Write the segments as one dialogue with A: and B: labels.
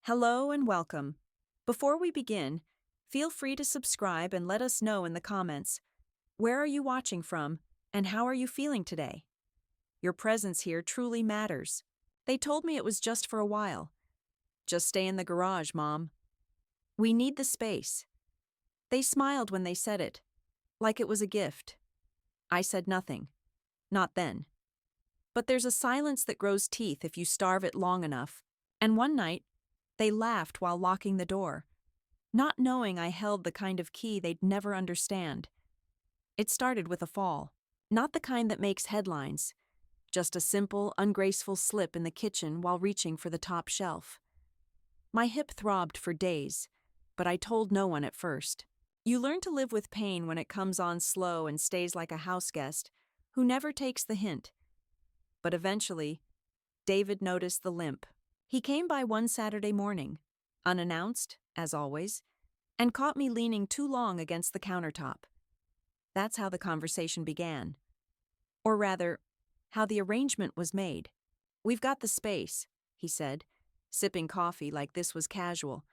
A: Hello and welcome. Before we begin, feel free to subscribe and let us know in the comments. Where are you watching from, and how are you feeling today? Your presence here truly matters. They told me it was just for a while. Just stay in the garage, Mom. We need the space. They smiled when they said it, like it was a gift. I said nothing. Not then. But there's a silence that grows teeth if you starve it long enough. And one night, they laughed while locking the door, not knowing I held the kind of key they'd never understand. It started with a fall, not the kind that makes headlines, just a simple, ungraceful slip in the kitchen while reaching for the top shelf. My hip throbbed for days, but I told no one at first. You learn to live with pain when it comes on slow and stays like a house guest who never takes the hint. But eventually, David noticed the limp. He came by one Saturday morning, unannounced, as always, and caught me leaning too long against the countertop. That's how the conversation began. Or rather, how the arrangement was made. "We've got the space," he said, sipping coffee like this was casual,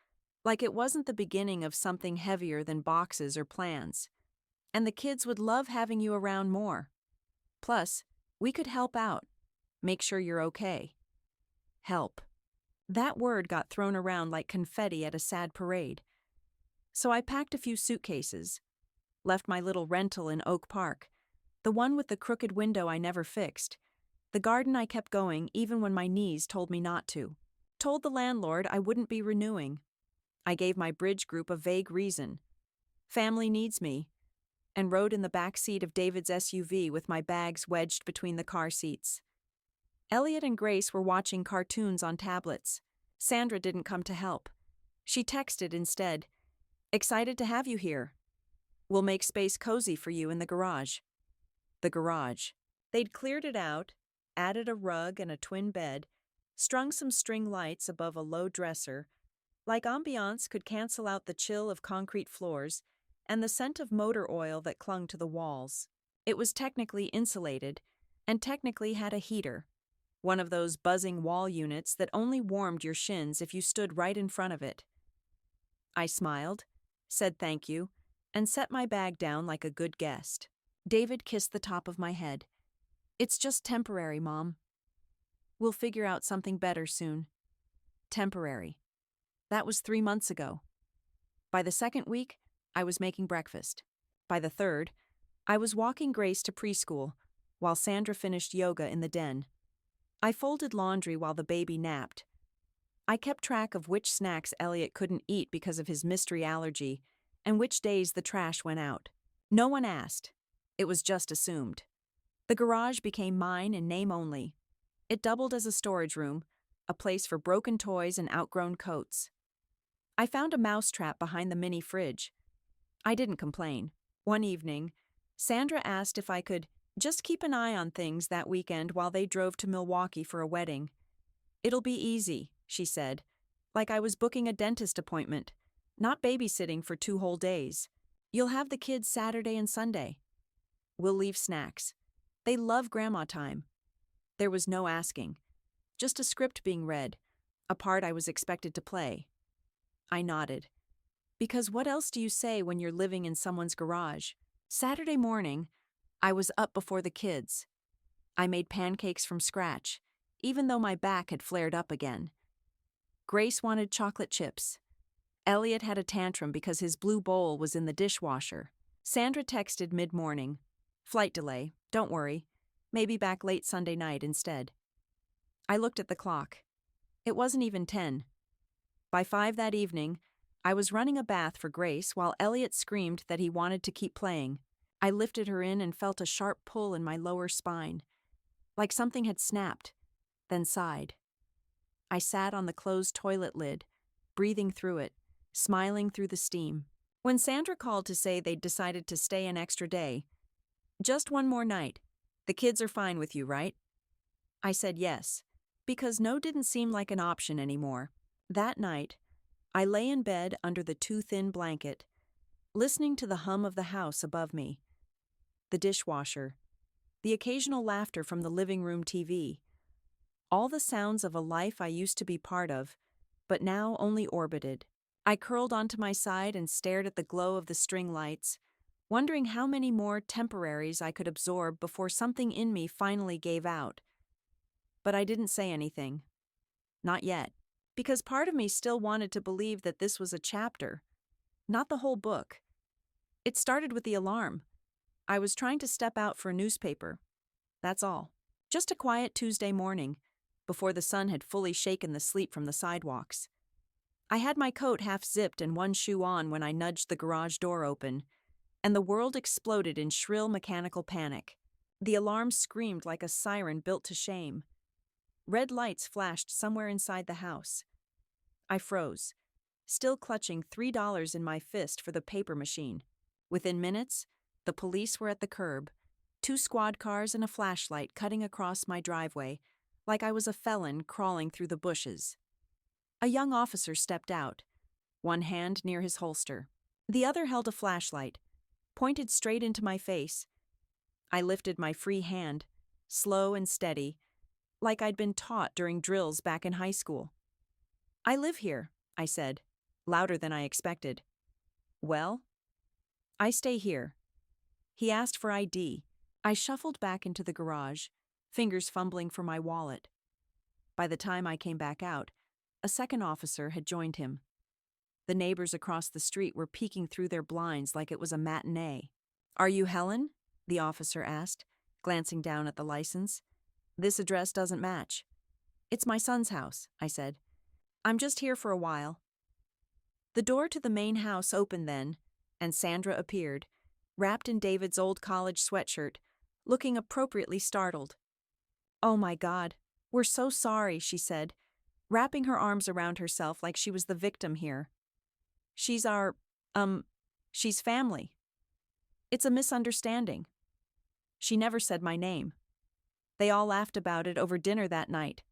A: like it wasn't the beginning of something heavier than boxes or plans. "And the kids would love having you around more. Plus, we could help out, make sure you're okay." Help. That word got thrown around like confetti at a sad parade. So I packed a few suitcases, left my little rental in Oak Park, the one with the crooked window I never fixed, the garden I kept going even when my knees told me not to. Told the landlord I wouldn't be renewing. I gave my bridge group a vague reason. Family needs me, and rode in the back seat of David's SUV with my bags wedged between the car seats. Elliot and Grace were watching cartoons on tablets. Sandra didn't come to help. She texted instead, "Excited to have you here. We'll make space cozy for you in the garage." The garage. They'd cleared it out, added a rug and a twin bed, strung some string lights above a low dresser, like ambiance could cancel out the chill of concrete floors and the scent of motor oil that clung to the walls. It was technically insulated, and technically had a heater. One of those buzzing wall units that only warmed your shins if you stood right in front of it. I smiled, said thank you, and set my bag down like a good guest. David kissed the top of my head. "It's just temporary, Mom. We'll figure out something better soon." Temporary. That was 3 months ago. By the second week, I was making breakfast. By the third, I was walking Grace to preschool, while Sandra finished yoga in the den. I folded laundry while the baby napped. I kept track of which snacks Elliot couldn't eat because of his mystery allergy, and which days the trash went out. No one asked. It was just assumed. The garage became mine in name only. It doubled as a storage room, a place for broken toys and outgrown coats. I found a mousetrap behind the mini fridge. I didn't complain. One evening, Sandra asked if I could just keep an eye on things that weekend while they drove to Milwaukee for a wedding. "It'll be easy," she said, like I was booking a dentist appointment, not babysitting for 2 whole days. "You'll have the kids Saturday and Sunday. We'll leave snacks. They love grandma time." There was no asking, just a script being read, a part I was expected to play. I nodded. Because what else do you say when you're living in someone's garage? Saturday morning, I was up before the kids. I made pancakes from scratch, even though my back had flared up again. Grace wanted chocolate chips. Elliot had a tantrum because his blue bowl was in the dishwasher. Sandra texted mid-morning, "Flight delay, don't worry. Maybe back late Sunday night instead." I looked at the clock. It wasn't even 10. By 5 that evening, I was running a bath for Grace while Elliot screamed that he wanted to keep playing. I lifted her in and felt a sharp pull in my lower spine, like something had snapped, then sighed. I sat on the closed toilet lid, breathing through it, smiling through the steam. When Sandra called to say they'd decided to stay an extra day, "Just one more night. The kids are fine with you, right?" I said yes, because no didn't seem like an option anymore. That night, I lay in bed under the too-thin blanket, listening to the hum of the house above me. The dishwasher, the occasional laughter from the living room TV, all the sounds of a life I used to be part of, but now only orbited. I curled onto my side and stared at the glow of the string lights, wondering how many more temporaries I could absorb before something in me finally gave out. But I didn't say anything. Not yet. Because part of me still wanted to believe that this was a chapter, not the whole book. It started with the alarm. I was trying to step out for a newspaper. That's all. Just a quiet Tuesday morning, before the sun had fully shaken the sleep from the sidewalks. I had my coat half zipped and one shoe on when I nudged the garage door open, and the world exploded in shrill mechanical panic. The alarm screamed like a siren built to shame. Red lights flashed somewhere inside the house. I froze, still clutching $3 in my fist for the paper machine. Within minutes, the police were at the curb, 2 squad cars and a flashlight cutting across my driveway, like I was a felon crawling through the bushes. A young officer stepped out, one hand near his holster. The other held a flashlight, pointed straight into my face. I lifted my free hand, slow and steady, like I'd been taught during drills back in high school. "I live here," I said, louder than I expected. "Well?" "I stay here." He asked for ID. I shuffled back into the garage, fingers fumbling for my wallet. By the time I came back out, a second officer had joined him. The neighbors across the street were peeking through their blinds like it was a matinee. "Are you Helen?" the officer asked, glancing down at the license. "This address doesn't match." "It's my son's house," I said. "I'm just here for a while." The door to the main house opened then, and Sandra appeared, wrapped in David's old college sweatshirt, looking appropriately startled. "Oh my God, we're so sorry," she said, wrapping her arms around herself like she was the victim here. "She's she's family. It's a misunderstanding." She never said my name. They all laughed about it over dinner that night.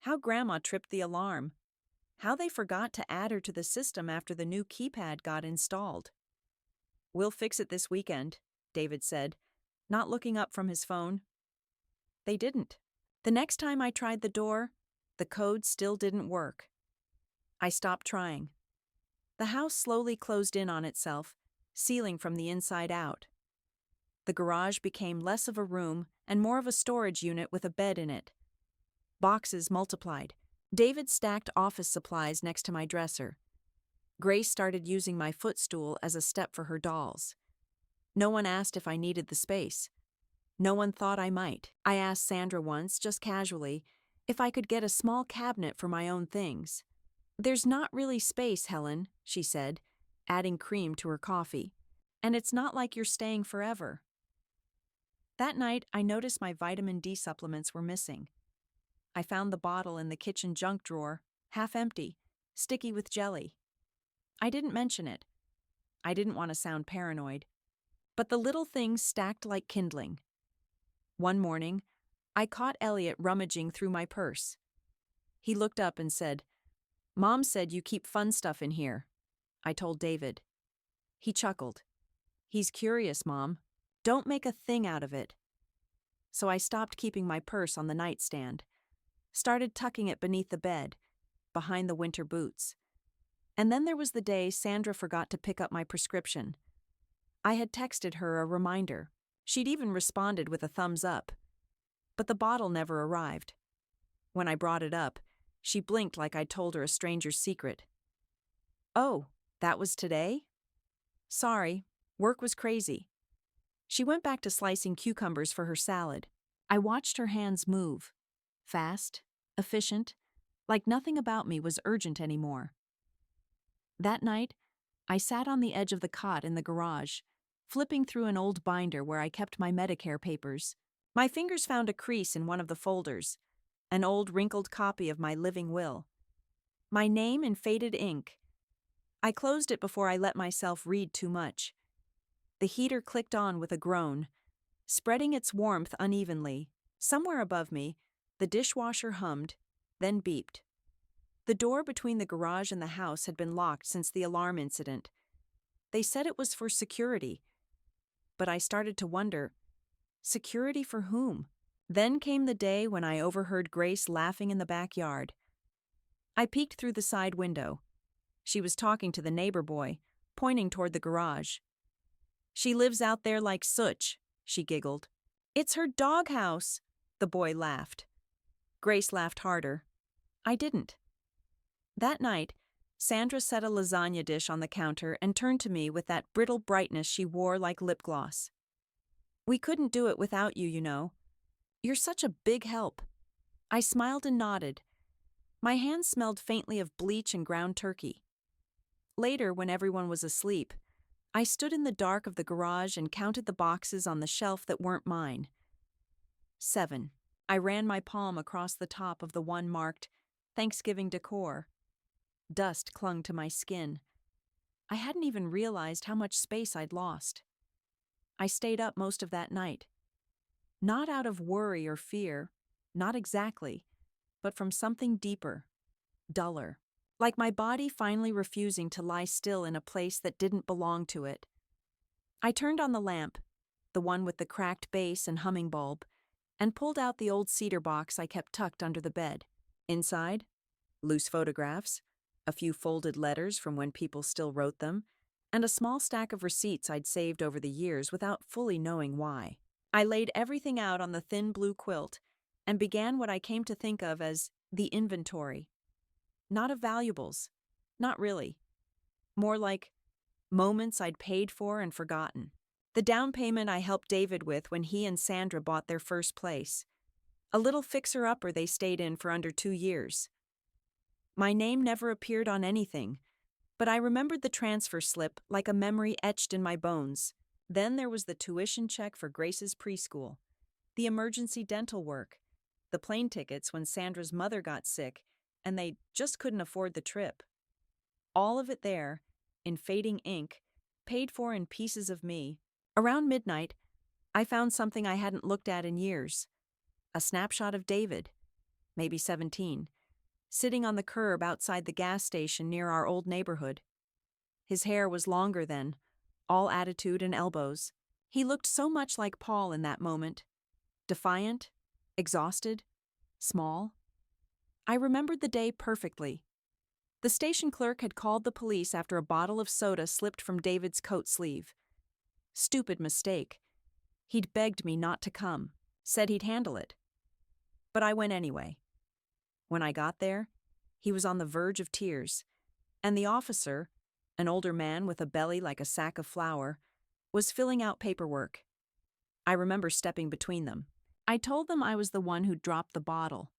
A: How Grandma tripped the alarm. How they forgot to add her to the system after the new keypad got installed. "We'll fix it this weekend," David said, not looking up from his phone. They didn't. The next time I tried the door, the code still didn't work. I stopped trying. The house slowly closed in on itself, sealing from the inside out. The garage became less of a room and more of a storage unit with a bed in it. Boxes multiplied. David stacked office supplies next to my dresser. Grace started using my footstool as a step for her dolls. No one asked if I needed the space. No one thought I might. I asked Sandra once, just casually, if I could get a small cabinet for my own things. "There's not really space, Helen," she said, adding cream to her coffee. "And it's not like you're staying forever." That night, I noticed my vitamin D supplements were missing. I found the bottle in the kitchen junk drawer, half empty, sticky with jelly. I didn't mention it. I didn't want to sound paranoid. But the little things stacked like kindling. One morning, I caught Elliot rummaging through my purse. He looked up and said, "Mom said you keep fun stuff in here." I told David. He chuckled. "He's curious, Mom. Don't make a thing out of it." So I stopped keeping my purse on the nightstand, started tucking it beneath the bed, behind the winter boots. And then there was the day Sandra forgot to pick up my prescription. I had texted her a reminder. She'd even responded with a thumbs up. But the bottle never arrived. When I brought it up, she blinked like I'd told her a stranger's secret. "Oh, that was today? Sorry, work was crazy." She went back to slicing cucumbers for her salad. I watched her hands move. Fast, efficient, like nothing about me was urgent anymore. That night, I sat on the edge of the cot in the garage, flipping through an old binder where I kept my Medicare papers. My fingers found a crease in one of the folders, an old wrinkled copy of my living will. My name in faded ink. I closed it before I let myself read too much. The heater clicked on with a groan, spreading its warmth unevenly. Somewhere above me, the dishwasher hummed, then beeped. The door between the garage and the house had been locked since the alarm incident. They said it was for security. But I started to wonder, security for whom? Then came the day when I overheard Grace laughing in the backyard. I peeked through the side window. She was talking to the neighbor boy, pointing toward the garage. "She lives out there like Such," she giggled. "It's her doghouse," the boy laughed. Grace laughed harder. I didn't. That night, Sandra set a lasagna dish on the counter and turned to me with that brittle brightness she wore like lip gloss. "We couldn't do it without you, you know. You're such a big help." I smiled and nodded. My hands smelled faintly of bleach and ground turkey. Later, when everyone was asleep, I stood in the dark of the garage and counted the boxes on the shelf that weren't mine. 7. I ran my palm across the top of the one marked Thanksgiving decor. Dust clung to my skin. I hadn't even realized how much space I'd lost. I stayed up most of that night. Not out of worry or fear, not exactly, but from something deeper, duller. Like my body finally refusing to lie still in a place that didn't belong to it. I turned on the lamp, the one with the cracked base and humming bulb, and pulled out the old cedar box I kept tucked under the bed. Inside, loose photographs, a few folded letters from when people still wrote them, and a small stack of receipts I'd saved over the years without fully knowing why. I laid everything out on the thin blue quilt and began what I came to think of as the inventory. Not of valuables, not really. More like moments I'd paid for and forgotten. The down payment I helped David with when he and Sandra bought their first place. A little fixer-upper they stayed in for under 2 years. My name never appeared on anything, but I remembered the transfer slip like a memory etched in my bones. Then there was the tuition check for Grace's preschool, the emergency dental work, the plane tickets when Sandra's mother got sick and they just couldn't afford the trip. All of it there, in fading ink, paid for in pieces of me. Around midnight, I found something I hadn't looked at in years. A snapshot of David, maybe 17, sitting on the curb outside the gas station near our old neighborhood. His hair was longer then, all attitude and elbows. He looked so much like Paul in that moment. Defiant, exhausted, small. I remembered the day perfectly. The station clerk had called the police after a bottle of soda slipped from David's coat sleeve. Stupid mistake. He'd begged me not to come, said he'd handle it. But I went anyway. When I got there, he was on the verge of tears, and the officer, an older man with a belly like a sack of flour, was filling out paperwork. I remember stepping between them. I told them I was the one who dropped the bottle,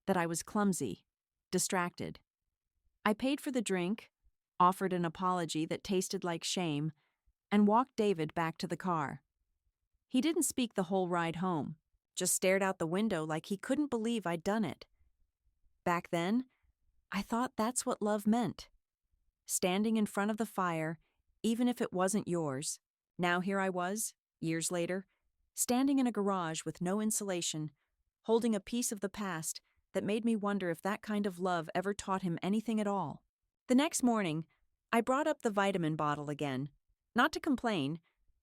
A: that I was clumsy, distracted. I paid for the drink, offered an apology that tasted like shame, and walked David back to the car. He didn't speak the whole ride home, just stared out the window like he couldn't believe I'd done it. Back then, I thought that's what love meant. Standing in front of the fire, even if it wasn't yours. Now here I was, years later, standing in a garage with no insulation, holding a piece of the past that made me wonder if that kind of love ever taught him anything at all. The next morning, I brought up the vitamin bottle again, not to complain,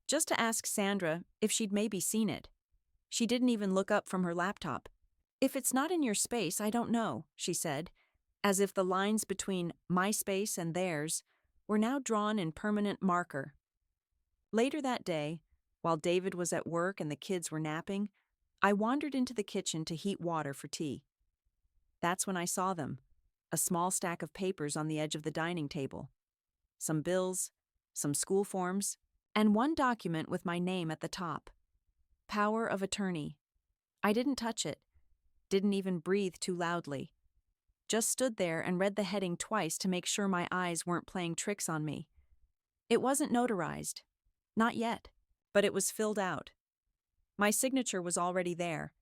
A: just to ask Sandra if she'd maybe seen it. She didn't even look up from her laptop. "If it's not in your space, I don't know," she said, as if the lines between my space and theirs were now drawn in permanent marker. Later that day, while David was at work and the kids were napping, I wandered into the kitchen to heat water for tea. That's when I saw them, a small stack of papers on the edge of the dining table. Some bills, some school forms, and one document with my name at the top. Power of attorney. I didn't touch it, didn't even breathe too loudly. Just stood there and read the heading twice to make sure my eyes weren't playing tricks on me. It wasn't notarized. Not yet, but it was filled out. My signature was already there.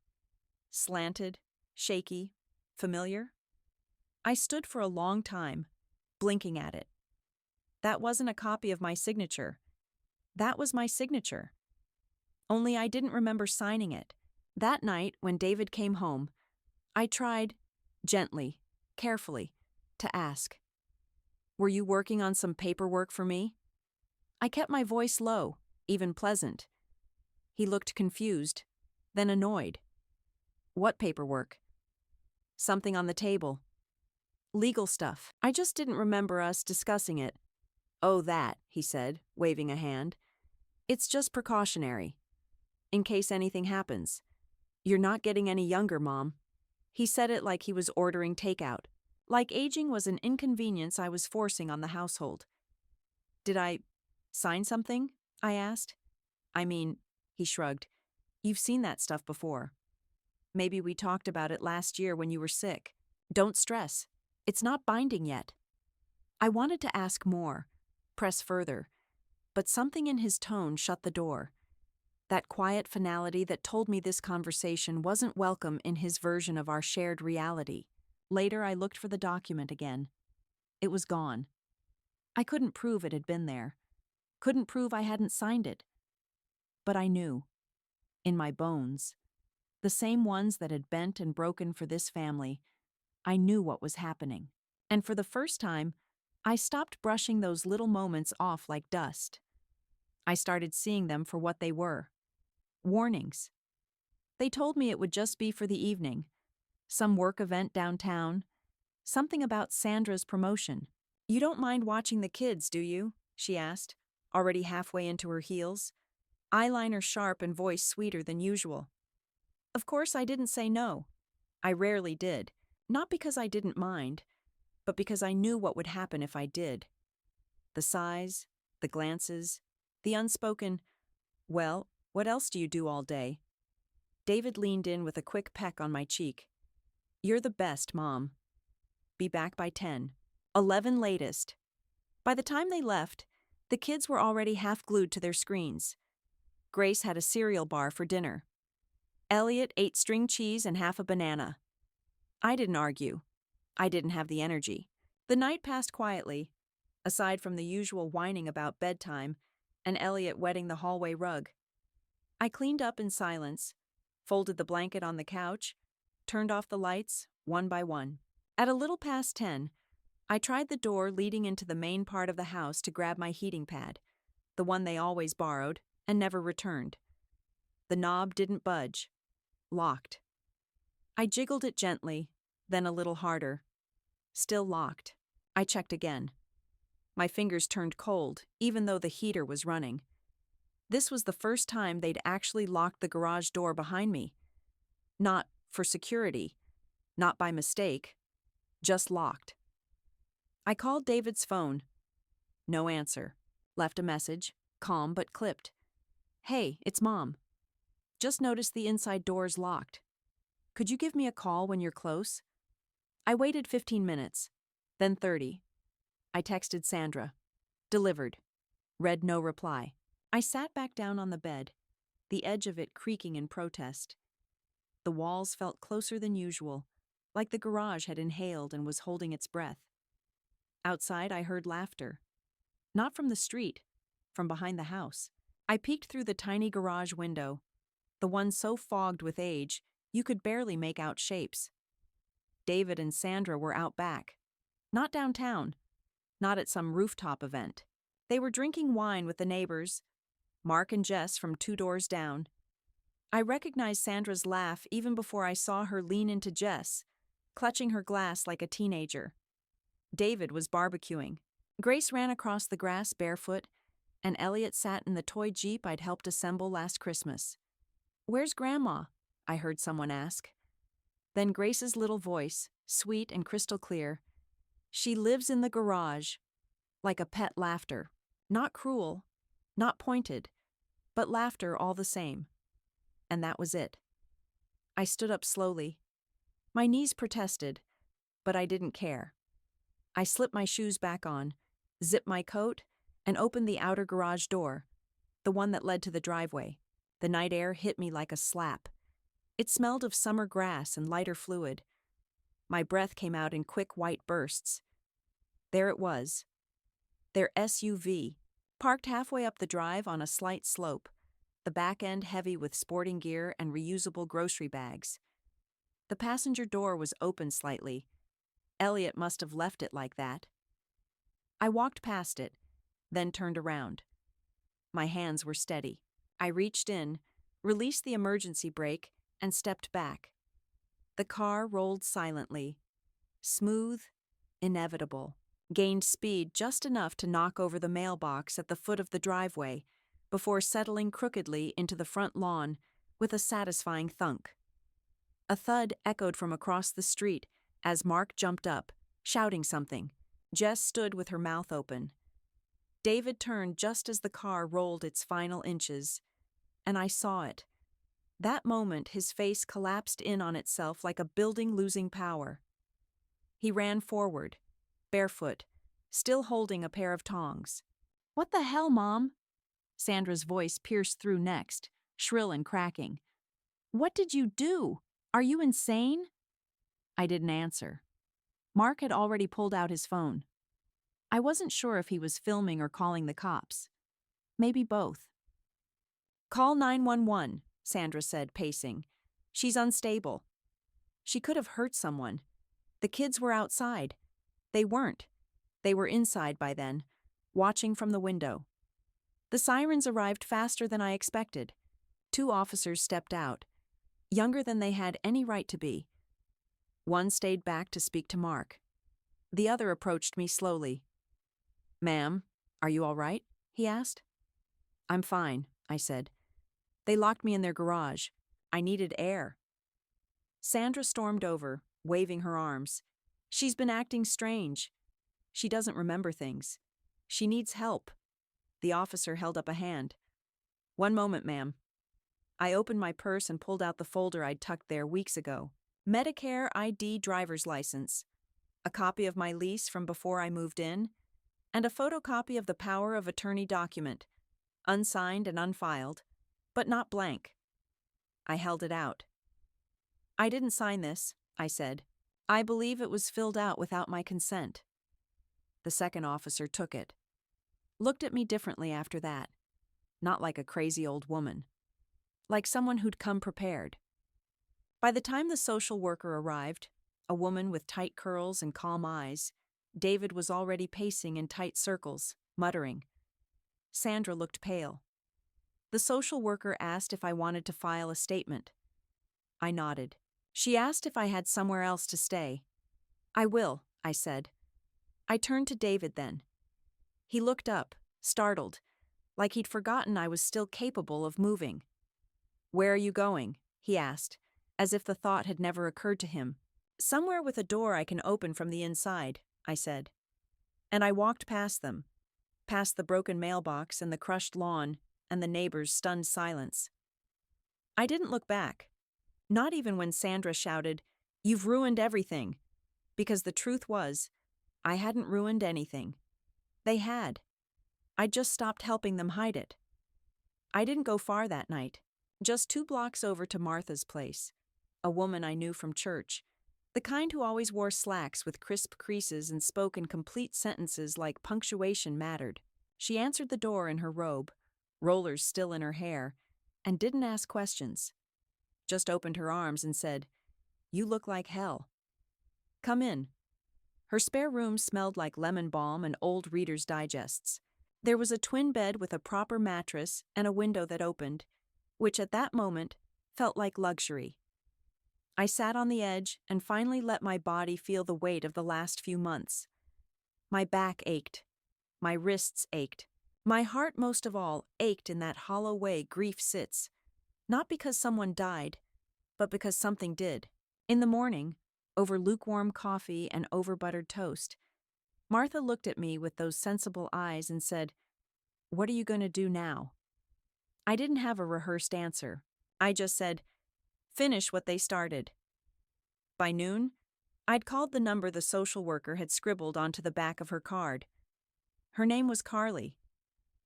A: Slanted, shaky, familiar. I stood for a long time, blinking at it. That wasn't a copy of my signature. That was my signature. Only I didn't remember signing it. That night, when David came home, I tried, gently, carefully, to ask, "Were you working on some paperwork for me?" I kept my voice low, even pleasant. He looked confused, then annoyed. "What paperwork?" "Something on the table." Legal stuff. I just didn't remember us discussing it. Oh, that, he said, waving a hand. It's just precautionary. In case anything happens. You're not getting any younger, Mom. He said it like he was ordering takeout. Like aging was an inconvenience I was forcing on the household. Did I sign something? I asked. I mean, he shrugged. You've seen that stuff before. Maybe we talked about it last year when you were sick. Don't stress. It's not binding yet. I wanted to ask more, press further, but something in his tone shut the door. That quiet finality that told me this conversation wasn't welcome in his version of our shared reality. Later, I looked for the document again. It was gone. I couldn't prove it had been there. Couldn't prove I hadn't signed it. But I knew. In my bones. The same ones that had bent and broken for this family. I knew what was happening. And for the first time, I stopped brushing those little moments off like dust. I started seeing them for what they were. Warnings. They told me it would just be for the evening. Some work event downtown. Something about Sandra's promotion. You don't mind watching the kids, do you? She asked, already halfway into her heels. Eyeliner sharp and voice sweeter than usual. Of course, I didn't say no. I rarely did. Not because I didn't mind, but because I knew what would happen if I did. The sighs, the glances, the unspoken, well, what else do you do all day? David leaned in with a quick peck on my cheek. You're the best, Mom. Be back by 10. 11 latest. By the time they left, the kids were already half glued to their screens. Grace had a cereal bar for dinner. Elliot ate string cheese and half a banana. I didn't argue. I didn't have the energy. The night passed quietly, aside from the usual whining about bedtime and Elliot wetting the hallway rug. I cleaned up in silence, folded the blanket on the couch, turned off the lights, one by one. At a little past 10, I tried the door leading into the main part of the house to grab my heating pad, the one they always borrowed and never returned. The knob didn't budge. Locked. I jiggled it gently, then a little harder. Still locked. I checked again. My fingers turned cold, even though the heater was running. This was the first time they'd actually locked the garage door behind me. Not for security, not by mistake, just locked. I called David's phone. No answer. Left a message, calm but clipped. Hey, it's Mom. Just noticed the inside door's locked. Could you give me a call when you're close? I waited 15 minutes, then 30. I texted Sandra. Delivered. Read no reply. I sat back down on the bed, the edge of it creaking in protest. The walls felt closer than usual, like the garage had inhaled and was holding its breath. Outside, I heard laughter. Not from the street, from behind the house. I peeked through the tiny garage window, the one so fogged with age you could barely make out shapes. David and Sandra were out back. Not downtown, not at some rooftop event. They were drinking wine with the neighbors, Mark and Jess from 2 doors down. I recognized Sandra's laugh even before I saw her lean into Jess, clutching her glass like a teenager. David was barbecuing. Grace ran across the grass barefoot, and Elliot sat in the toy Jeep I'd helped assemble last Christmas. Where's Grandma? I heard someone ask. Then Grace's little voice, sweet and crystal clear. She lives in the garage, like a pet laughter. Not cruel, not pointed, but laughter all the same. And that was it. I stood up slowly. My knees protested, but I didn't care. I slipped my shoes back on, zipped my coat, and opened the outer garage door, the one that led to the driveway. The night air hit me like a slap. It smelled of summer grass and lighter fluid. My breath came out in quick white bursts. There it was. Their SUV, parked halfway up the drive on a slight slope, the back end heavy with sporting gear and reusable grocery bags. The passenger door was open slightly. Elliot must have left it like that. I walked past it, then turned around. My hands were steady. I reached in, released the emergency brake, and stepped back. The car rolled silently, smooth, inevitable, gained speed just enough to knock over the mailbox at the foot of the driveway before settling crookedly into the front lawn with a satisfying thunk. A thud echoed from across the street as Mark jumped up, shouting something. Jess stood with her mouth open. David turned just as the car rolled its final inches, and I saw it. That moment, his face collapsed in on itself like a building losing power. He ran forward, barefoot, still holding a pair of tongs. "What the hell, Mom?" Sandra's voice pierced through next, shrill and cracking. "What did you do? Are you insane?" I didn't answer. Mark had already pulled out his phone. I wasn't sure if he was filming or calling the cops. Maybe both. "Call 911, Sandra said, pacing. "She's unstable." She could have hurt someone. The kids were outside. They weren't. They were inside by then, watching from the window. The sirens arrived faster than I expected. 2 officers stepped out, younger than they had any right to be. One stayed back to speak to Mark. The other approached me slowly. "Ma'am, are you all right?" he asked. "I'm fine," I said. "They locked me in their garage. I needed air." Sandra stormed over, waving her arms. "She's been acting strange. She doesn't remember things. She needs help." The officer held up a hand. "One moment, ma'am." I opened my purse and pulled out the folder I'd tucked there weeks ago. Medicare ID driver's license, a copy of my lease from before I moved in, and a photocopy of the power of attorney document, unsigned and unfiled, but not blank. I held it out. "I didn't sign this," I said. "I believe it was filled out without my consent." The second officer took it. Looked at me differently after that. Not like a crazy old woman. Like someone who'd come prepared. By the time the social worker arrived, a woman with tight curls and calm eyes, David was already pacing in tight circles, muttering. Sandra looked pale. The social worker asked if I wanted to file a statement. I nodded. She asked if I had somewhere else to stay. "I will," I said. I turned to David then. He looked up, startled, like he'd forgotten I was still capable of moving. "Where are you going?" he asked, as if the thought had never occurred to him. "Somewhere with a door I can open from the inside," I said. And I walked past them, past the broken mailbox and the crushed lawn and the neighbors' stunned silence. I didn't look back, not even when Sandra shouted, "You've ruined everything," because the truth was, I hadn't ruined anything. They had. I'd just stopped helping them hide it. I didn't go far that night, just 2 blocks over to Martha's place, a woman I knew from church, the kind who always wore slacks with crisp creases and spoke in complete sentences like punctuation mattered. She answered the door in her robe, rollers still in her hair, and didn't ask questions. Just opened her arms and said, "You look like hell. Come in." Her spare room smelled like lemon balm and old Reader's Digests. There was a twin bed with a proper mattress and a window that opened, which at that moment felt like luxury. I sat on the edge and finally let my body feel the weight of the last few months. My back ached. My wrists ached. My heart, most of all, ached in that hollow way grief sits, not because someone died, but because something did. In the morning, over lukewarm coffee and over-buttered toast, Martha looked at me with those sensible eyes and said, "What are you going to do now?" I didn't have a rehearsed answer. I just said, "Finish what they started." By noon, I'd called the number the social worker had scribbled onto the back of her card. Her name was Carly.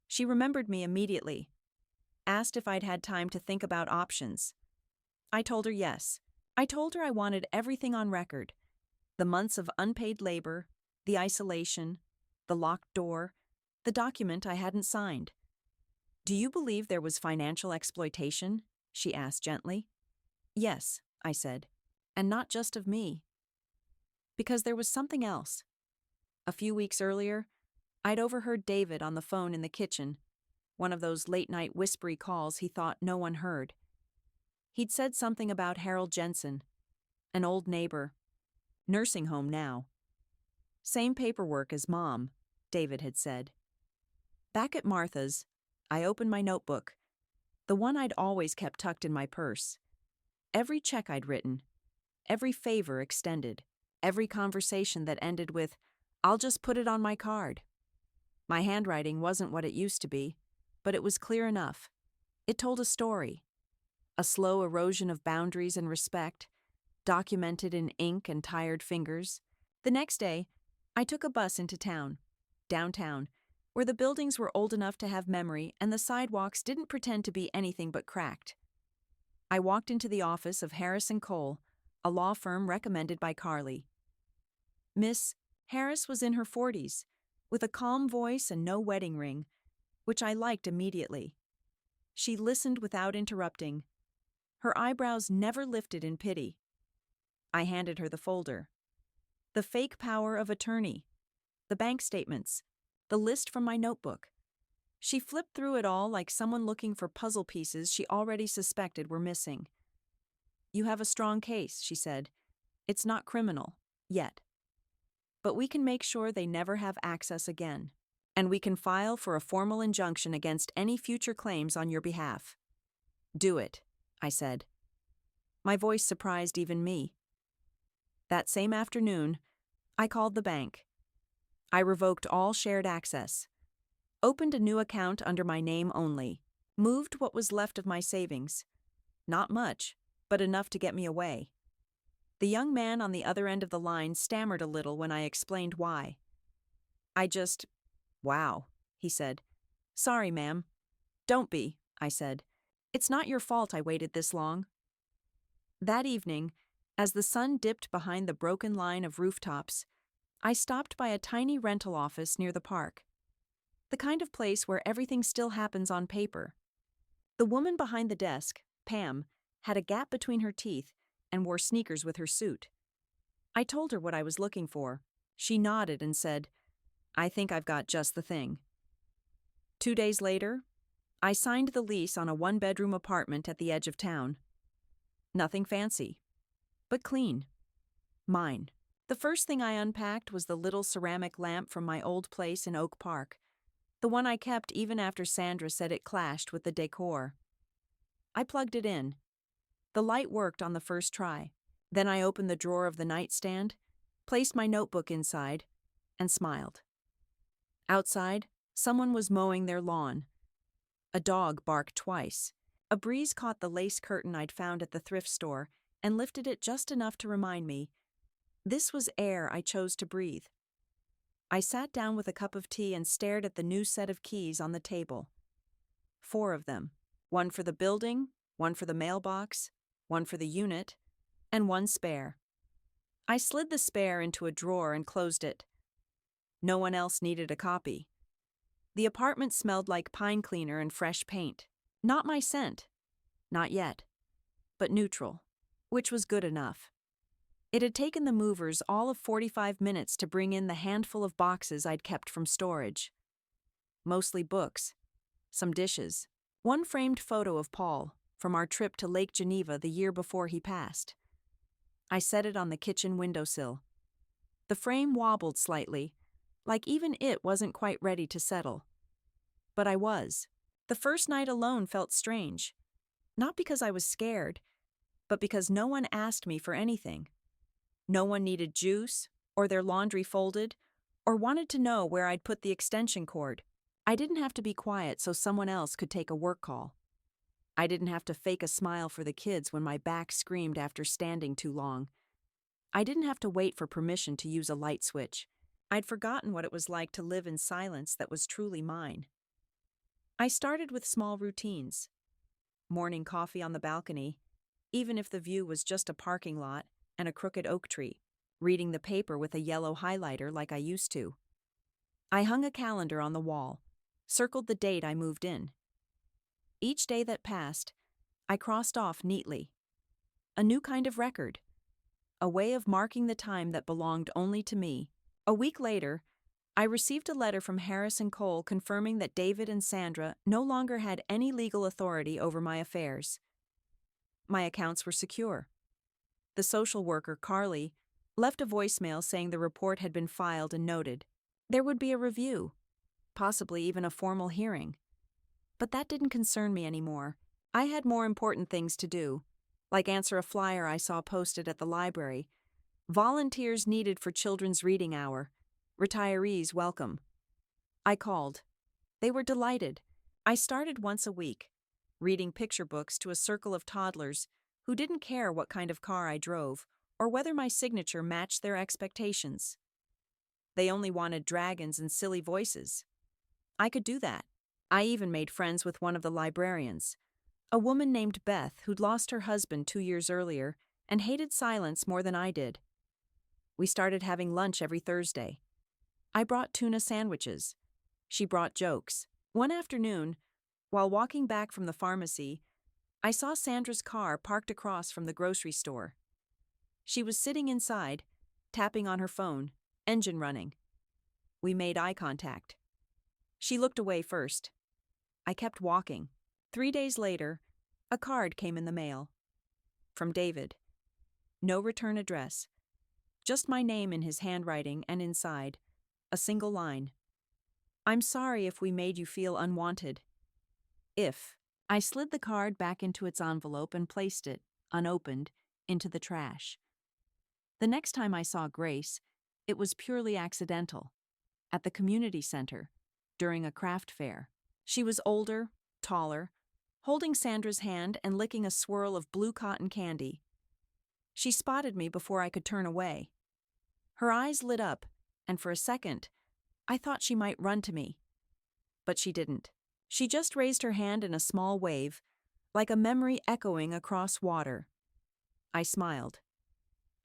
A: She remembered me immediately, asked if I'd had time to think about options. I told her yes. I told her I wanted everything on record. The months of unpaid labor, the isolation, the locked door, the document I hadn't signed. "Do you believe there was financial exploitation?" she asked gently. "Yes," I said, "and not just of me." Because there was something else. A few weeks earlier, I'd overheard David on the phone in the kitchen, one of those late-night whispery calls he thought no one heard. He'd said something about Harold Jensen, an old neighbor, nursing home now. Same paperwork as Mom, David had said. Back at Martha's, I opened my notebook, the one I'd always kept tucked in my purse. Every check I'd written, every favor extended, every conversation that ended with, "I'll just put it on my card." My handwriting wasn't what it used to be, but it was clear enough. It told a story. A slow erosion of boundaries and respect, documented in ink and tired fingers. The next day, I took a bus into town, downtown, where the buildings were old enough to have memory and the sidewalks didn't pretend to be anything but cracked. I walked into the office of Harris & Cole, a law firm recommended by Carly. Miss Harris was in her 40s, with a calm voice and no wedding ring, which I liked immediately. She listened without interrupting. Her eyebrows never lifted in pity. I handed her the folder. The fake power of attorney, the bank statements, the list from my notebook. She flipped through it all like someone looking for puzzle pieces she already suspected were missing. "You have a strong case," she said. "It's not criminal, yet. But we can make sure they never have access again. And we can file for a formal injunction against any future claims on your behalf." "Do it," I said. My voice surprised even me. That same afternoon, I called the bank. I revoked all shared access, opened a new account under my name only, moved what was left of my savings. Not much, but enough to get me away. The young man on the other end of the line stammered a little when I explained why. "Wow," he said. "Sorry, ma'am." "Don't be," I said. "It's not your fault I waited this long." That evening, as the sun dipped behind the broken line of rooftops, I stopped by a tiny rental office near the park. The kind of place where everything still happens on paper. The woman behind the desk, Pam, had a gap between her teeth and wore sneakers with her suit. I told her what I was looking for. She nodded and said, "I think I've got just the thing." 2 days later, I signed the lease on a one-bedroom apartment at the edge of town. Nothing fancy, but clean. Mine. The first thing I unpacked was the little ceramic lamp from my old place in Oak Park, the one I kept even after Sandra said it clashed with the decor. I plugged it in. The light worked on the first try. Then I opened the drawer of the nightstand, placed my notebook inside, and smiled. Outside, someone was mowing their lawn. A dog barked twice. A breeze caught the lace curtain I'd found at the thrift store and lifted it just enough to remind me, this was air I chose to breathe. I sat down with a cup of tea and stared at the new set of keys on the table. 4 of them. One for the building, one for the mailbox, one for the unit, and one spare. I slid the spare into a drawer and closed it. No one else needed a copy. The apartment smelled like pine cleaner and fresh paint. Not my scent. Not yet. But neutral, which was good enough. It had taken the movers all of 45 minutes to bring in the handful of boxes I'd kept from storage. Mostly books, some dishes, one framed photo of Paul from our trip to Lake Geneva the year before he passed. I set it on the kitchen windowsill. The frame wobbled slightly, like even it wasn't quite ready to settle. But I was. The first night alone felt strange, not because I was scared, but because no one asked me for anything. No one needed juice, or their laundry folded, or wanted to know where I'd put the extension cord. I didn't have to be quiet so someone else could take a work call. I didn't have to fake a smile for the kids when my back screamed after standing too long. I didn't have to wait for permission to use a light switch. I'd forgotten what it was like to live in silence that was truly mine. I started with small routines. Morning coffee on the balcony, even if the view was just a parking lot and a crooked oak tree, reading the paper with a yellow highlighter like I used to. I hung a calendar on the wall, circled the date I moved in. Each day that passed, I crossed off neatly. A new kind of record. A way of marking the time that belonged only to me. A week later, I received a letter from Harris & Cole confirming that David and Sandra no longer had any legal authority over my affairs. My accounts were secure. The social worker, Carly, Left a voicemail saying the report had been filed and noted. There would be a review, possibly even a formal hearing. But that didn't concern me anymore. I had more important things to do, like answer a flyer I saw posted at the library. Volunteers needed for Children's Reading Hour. Retirees welcome. I called. They were delighted. I started once a week, reading picture books to a circle of toddlers who didn't care what kind of car I drove or whether my signature matched their expectations. They only wanted dragons and silly voices. I could do that. I even made friends with one of the librarians, a woman named Beth who'd lost her husband 2 years earlier and hated silence more than I did. We started having lunch every Thursday. I brought tuna sandwiches. She brought jokes. One afternoon, while walking back from the pharmacy, I saw Sandra's car parked across from the grocery store. She was sitting inside, tapping on her phone, engine running. We made eye contact. She looked away first. I kept walking. 3 days later, a card came in the mail. From David. No return address. Just my name in his handwriting and inside, a single line. I'm sorry if we made you feel unwanted. If. I slid the card back into its envelope and placed it, unopened, into the trash. The next time I saw Grace, it was purely accidental. At the community center, during a craft fair. She was older, taller, holding Sandra's hand and licking a swirl of blue cotton candy. She spotted me before I could turn away. Her eyes lit up, and for a second, I thought she might run to me. But she didn't. She just raised her hand in a small wave, like a memory echoing across water. I smiled.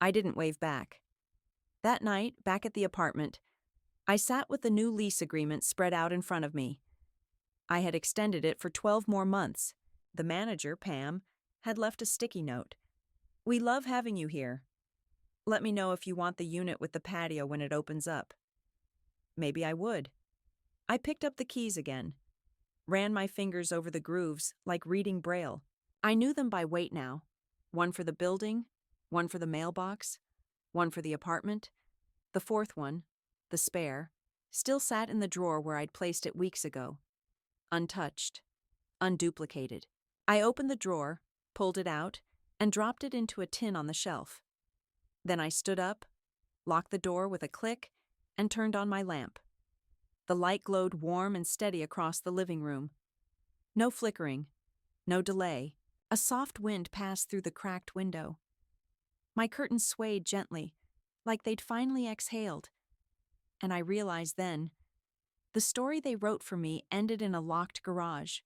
A: I didn't wave back. That night, back at the apartment, I sat with the new lease agreement spread out in front of me. I had extended it for 12 more months. The manager, Pam, had left a sticky note. We love having you here. Let me know if you want the unit with the patio when it opens up. Maybe I would. I picked up the keys again, ran my fingers over the grooves like reading Braille. I knew them by weight now. One for the building, one for the mailbox, one for the apartment. The fourth one, the spare, still sat in the drawer where I'd placed it weeks ago. Untouched, unduplicated. I opened the drawer, pulled it out, and dropped it into a tin on the shelf. Then I stood up, locked the door with a click, and turned on my lamp. The light glowed warm and steady across the living room. No flickering, no delay. A soft wind passed through the cracked window. My curtains swayed gently, like they'd finally exhaled. And I realized then, the story they wrote for me ended in a locked garage.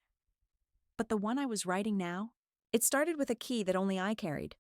A: But the one I was writing now, it started with a key that only I carried.